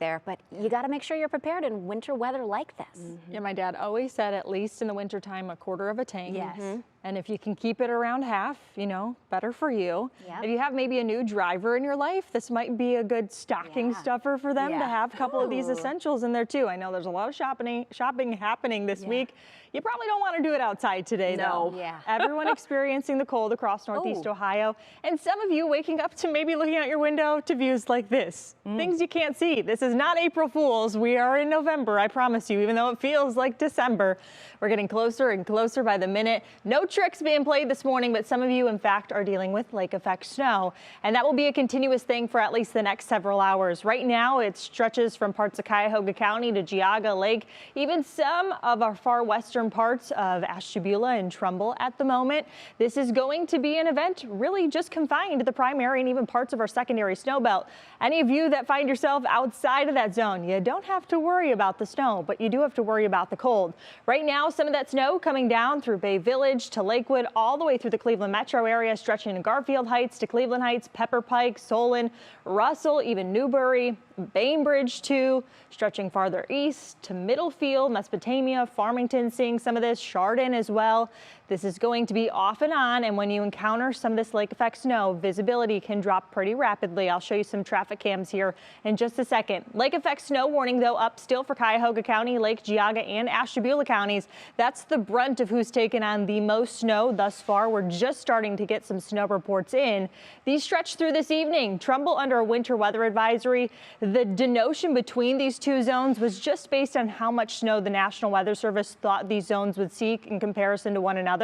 there, but you got to make sure you're prepared in winter weather like this. Yeah, my dad always said at least in the wintertime, a quarter of a tank. Yes. And if you can keep it around half, you know, better for you. Yep. If you have maybe a new driver in your life, this might be a good stocking stuffer for them to have a couple of these essentials in there too. I know there's a lot of shopping happening this week. You probably don't want to do it outside today though. Yeah. Everyone experiencing the cold across Northeast Ohio. And some of you waking up to maybe looking out your window to views like this. Things you can't see. This is not April Fool's. We are in November, I promise you, even though it feels like December. We're getting closer and closer by the minute. No tricks being played this morning, but some of you, in fact, are dealing with lake effect snow. And that will be a continuous thing for at least the next several hours. Right now, it stretches from parts of Cuyahoga County to Geauga Lake, even some of our far western parts of Ashtabula and Trumbull at the moment. This is going to be an event really just confined to the primary and even parts of our secondary snow belt. Any of you that find yourself outside of that zone, you don't have to worry about the snow, but you do have to worry about the cold. Right now, some of that snow coming down through Bay Village to Lakewood, all the way through the Cleveland metro area, stretching to Garfield Heights to Cleveland Heights, Pepper Pike, Solon, Russell, even Newbury, Bainbridge too, stretching farther east to Middlefield, Mesopotamia, Farmington, seeing some of this, Chardon as well. This is going to be off and on, and when you encounter some of this lake effect snow, visibility can drop pretty rapidly. I'll show you some traffic cams here in just a second. Lake effect snow warning, though, up still for Cuyahoga County, Lake Geauga, and Ashtabula counties. That's the brunt of who's taken on the most snow thus far. We're just starting to get some snow reports in. These stretch through this evening. Trumbull under a winter weather advisory. The denotion between these two zones was just based on how much snow the National Weather Service thought these zones would see in comparison to one another.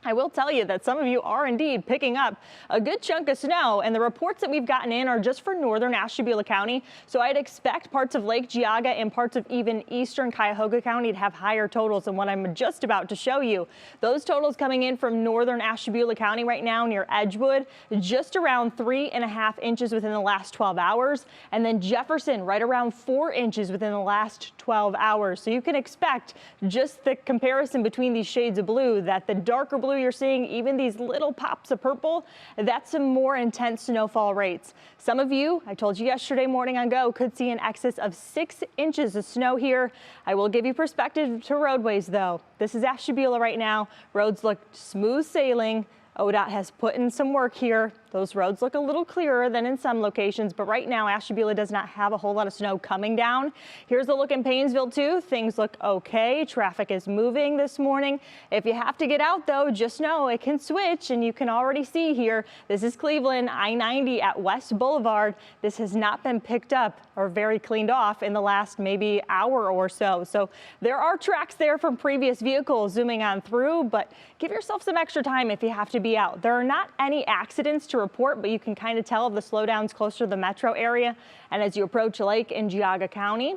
I will tell you that some of you are indeed picking up a good chunk of snow, and the reports that we've gotten in are just for northern Ashtabula County. So I'd expect parts of Lake Geauga and parts of even eastern Cuyahoga County to have higher totals than what I'm just about to show you. Those totals coming in from northern Ashtabula County right now near Edgewood, just around 3.5 inches within the last 12 hours. And then Jefferson right around 4 inches within the last 12 hours. So you can expect just the comparison between these shades of blue, that the darker blue you're seeing, even these little pops of purple, that's some more intense snowfall rates. Some of you, I told you yesterday morning on Go, could see an excess of 6 inches of snow here. I will give you perspective to roadways though. This is Ashtabula right now. Roads look smooth sailing. ODOT has put in some work here. Those roads look a little clearer than in some locations, but right now Ashtabula does not have a whole lot of snow coming down. Here's a look in Paynesville too. Things look okay. Traffic is moving this morning. If you have to get out though, just know it can switch, and you can already see here, this is Cleveland, I-90 at West Boulevard. This has not been picked up or very cleaned off in the last maybe hour or so. So there are tracks there from previous vehicles zooming on through, but give yourself some extra time if you have to be out. There are not any accidents to report, but you can kind of tell of the slowdowns closer to the metro area and as you approach Lake in Geauga County.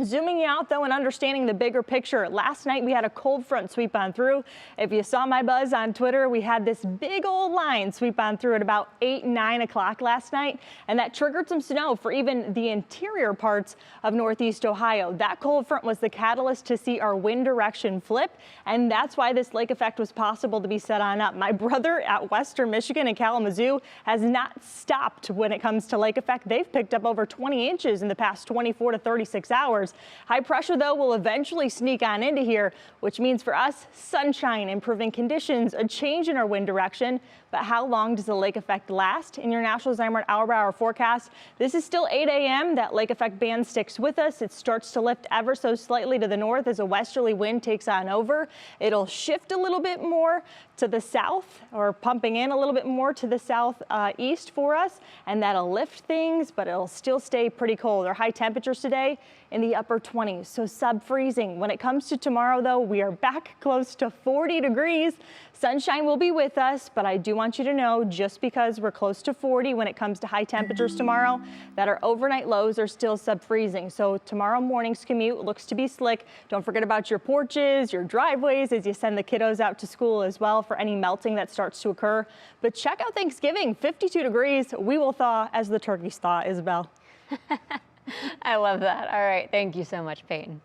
Zooming out though and understanding the bigger picture, last night we had a cold front sweep on through. If you saw my buzz on Twitter, we had this big old line sweep on through at about 8, 9 o'clock last night, and that triggered some snow for even the interior parts of Northeast Ohio. That cold front was the catalyst to see our wind direction flip, and that's why this lake effect was possible to be set on up. My brother at Western Michigan and Kalamazoo has not stopped when it comes to lake effect. They've picked up over 20 inches in the past 24 to 36 hours. High pressure, though, will eventually sneak on into here, which means for us, sunshine, improving conditions, a change in our wind direction. But how long does the lake effect last? In your National Zymer hour-by-hour forecast, this is still 8 a.m. That lake effect band sticks with us. It starts to lift ever so slightly to the north as a westerly wind takes on over. It'll shift a little bit more to the south, or pumping in a little bit more to the southeast for us, and that'll lift things, but it'll still stay pretty cold. Our high temperatures today in the upper 20s, so sub-freezing. When it comes to tomorrow, though, we are back close to 40 degrees. Sunshine will be with us, but I do want you to know, just because we're close to 40 when it comes to high temperatures tomorrow, that our overnight lows are still sub-freezing. So tomorrow morning's commute looks to be slick. Don't forget about your porches, your driveways as you send the kiddos out to school as well for any melting that starts to occur. But check out Thanksgiving, 52 degrees. We will thaw as the turkeys thaw, Isabel. I love that. All right. Thank you so much, Peyton.